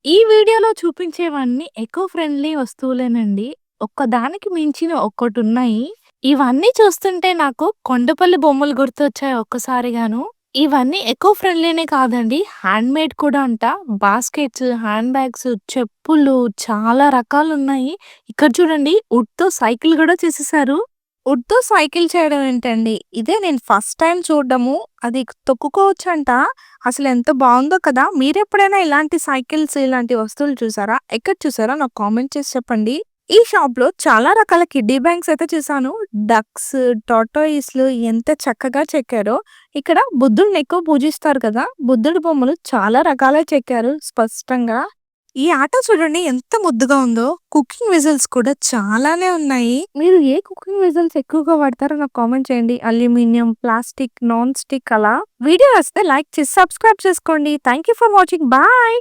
ఈ వీడియోలో చూపించేవన్నీ eco friendly వస్తువులేనండి. ఒక్కదానికి మించిన ఒక్కటున్నాయి. ఇవన్నీ చూస్తుంటే నాకు కొండపల్లి బొమ్మలు గుర్తొచ్చాయి ఒక్కసారిగాను. ఇవన్నీ ఎకో ఫ్రెండ్లీనే కాదండి. హ్యాండ్‌మేడ్ కూడా అంట. బాస్కెట్స్, హ్యాండ్ బ్యాగ్స్, చెప్పులు చాలా రకాలున్నాయి. ఇక్కడ చూడండి వుడ్‌తో సైకిల్ గూడా చేసేసారు. వుడ్‌తో సైకిల్ చేయడం ఏంటండి? ఇదే నేను ఫస్ట్ టైమ్ చూడడము. అది తొక్కుకోవచ్చంట. అసలెంత బావుందో కదా! మీరెప్పుడైనా ఇలాంటి సైకిల్స్, ఇలాంటి వస్తువులు చూసారా? ఎక్కడ చూసారో నాకు కామెంట్ చేసి చెప్పండి. ఈ షాప్‌లో చాలా రకాల కిడ్డీ బ్యాంక్స్ అయితే చూసాను. డక్స్, టార్టాయిస్‌లు ఎంత చక్కగా చెక్కారో. ఇక్కడ బుద్ధుడిని ఎక్కువ పూజిస్తారు కదా! బుద్ధుడి బొమ్మలు చాలా రకాలుగా చెక్కారు స్పష్టంగా. ఈ ఆట చూడండి ఎంత ముద్దుగా ఉందో. కుకింగ్ వెసల్స్ కూడా చాలానే ఉన్నాయి. మీరు ఏ కుకింగ్ వెసల్స్ ఎక్కువగా వాడతారో నాకు కామెంట్ చేయండి. అల్యూమినియం, ప్లాస్టిక్, నాన్ స్టిక్ అలా. వీడియో నచ్చితే లైక్ చేసి సబ్స్క్రైబ్ చేసుకోండి. Thank you for watching. Bye.